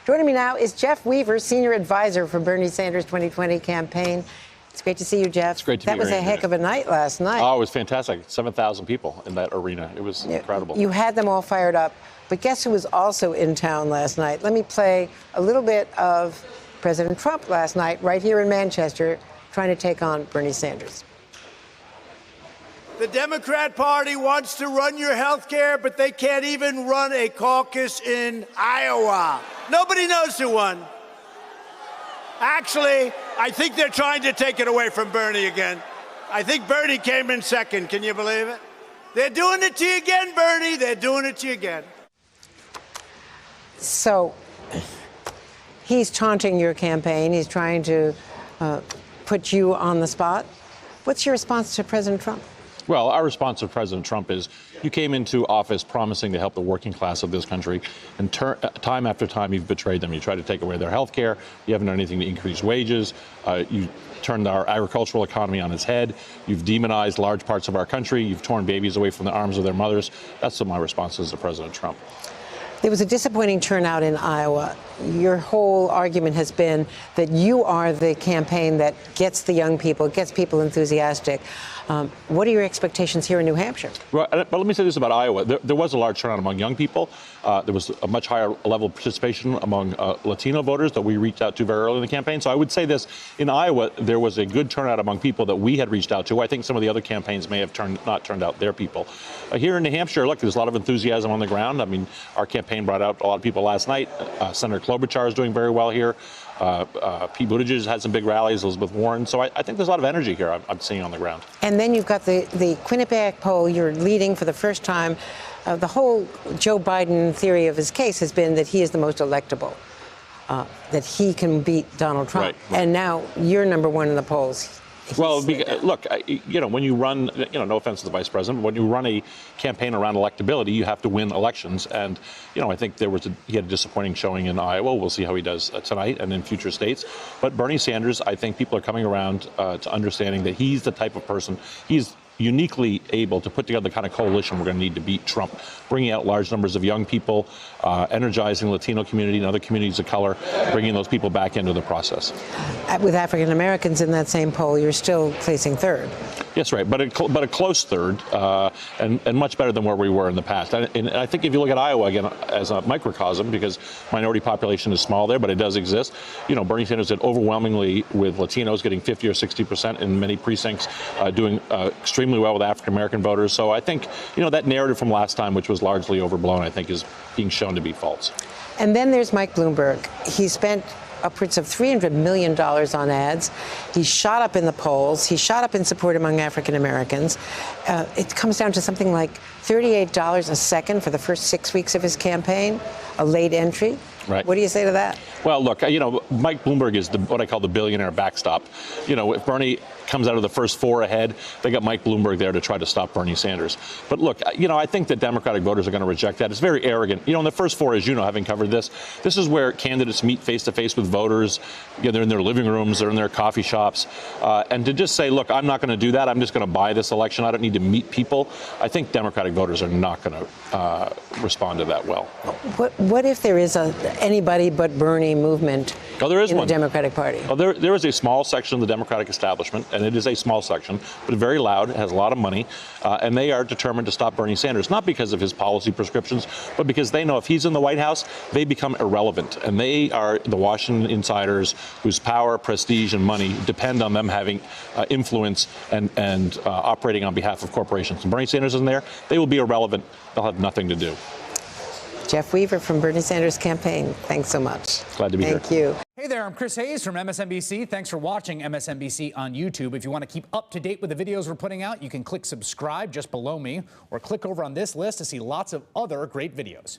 Joining me now is Jeff Weaver, senior advisor for Bernie Sanders' 2020 campaign. It's great to see you, Jeff. It's great to be here. That was a heck of a night last night. Oh, it was fantastic. 7,000 people in that arena. It was incredible. You had them all fired up. But guess who was also in town last night? Let me play a little bit of President Trump last night, right here in Manchester, trying to take on Bernie Sanders. The Democrat Party wants to run your health care, but they can't even run a caucus in Iowa. Nobody knows who won. Actually, I think they're trying to take it away from Bernie again. I think Bernie came in second. Can you believe it? They're doing it to you again, Bernie. They're doing it to you again. So he's taunting your campaign. He's trying to put you on the spot. What's your response to President Trump? Well, our response to President Trump is you came into office promising to help the working class of this country, and time after time you've betrayed them. You tried to take away their health care. You haven't done anything to increase wages. You turned our agricultural economy on its head. You've demonized large parts of our country. You've torn babies away from the arms of their mothers. That's what my response is to President Trump. There was a disappointing turnout in Iowa. Your whole argument has been that you are the campaign that gets the young people, gets people enthusiastic. What are your expectations here in New Hampshire? Well, but let me say this about Iowa. There was a large turnout among young people. There was a much higher level of participation among Latino voters that we reached out to very early in the campaign. So I would say this, in Iowa, there was a good turnout among people that we had reached out to. I think some of the other campaigns may have not turned out their people. Here in New Hampshire, look, there's a lot of enthusiasm on the ground. I mean, our campaign brought out a lot of people last night. Senator Klobuchar is doing very well here. Pete Buttigieg had some big rallies, Elizabeth Warren. So I think there's a lot of energy here I'm seeing on the ground. And then you've got the Quinnipiac poll. You're leading for the first time. The whole Joe Biden theory of his case has been that he is the most electable, that he can beat Donald Trump. Right. And now you're number one in the polls. Well, look, when you run, no offense to the vice president, but when you run a campaign around electability, you have to win elections. And, I think he had a disappointing showing in Iowa. We'll see how he does tonight and in future states. But Bernie Sanders, I think people are coming around to understanding that he's the type of person, he's uniquely able to put together the kind of coalition we're going to need to beat Trump, bringing out large numbers of young people, energizing the Latino community and other communities of color, bringing those people back into the process. With African Americans in that same poll, you're still placing third. Yes, right, but a close third, and much better than where we were in the past. And I think if you look at Iowa again as a microcosm, because minority population is small there, but it does exist. Bernie Sanders did overwhelmingly with Latinos, getting 50 or 60% in many precincts, doing extremely well with African American voters. So I think that narrative from last time, which was largely overblown, I think is being shown to be false. And then there's Mike Bloomberg. He spent upwards of $300 million on ads. He shot up in the polls. He shot up in support among African Americans. It comes down to something like $38 a second for the first 6 weeks of his campaign, a late entry. Right. What do you say to that? Well, look, Mike Bloomberg is what I call the billionaire backstop. If Bernie comes out of the first four ahead, they got Mike Bloomberg there to try to stop Bernie Sanders. But look, I think that Democratic voters are going to reject that. It's very arrogant. In the first four, as having covered this is where candidates meet face to face with voters. They're in their living rooms, they're in their coffee shops. And to just say, look, I'm not going to do that. I'm just going to buy this election. I don't need to meet people. I think Democratic voters are not going to respond to that well. What if there is a anybody but Bernie movement in the Democratic Party? Oh, there is a small section of the Democratic establishment, and it is a small section, but very loud, it has a lot of money, and they are determined to stop Bernie Sanders, not because of his policy prescriptions, but because they know if he's in the White House, they become irrelevant. And they are the Washington insiders whose power, prestige, and money depend on them having influence and operating on behalf of corporations. And Bernie Sanders isn't there, they will be irrelevant. They'll have nothing to do. Jeff Weaver from Bernie Sanders' campaign. Thanks so much. Glad to be here. Thank you. Hey there, I'm Chris Hayes from MSNBC. Thanks for watching MSNBC on YouTube. If you want to keep up to date with the videos we're putting out, you can click subscribe just below me or click over on this list to see lots of other great videos.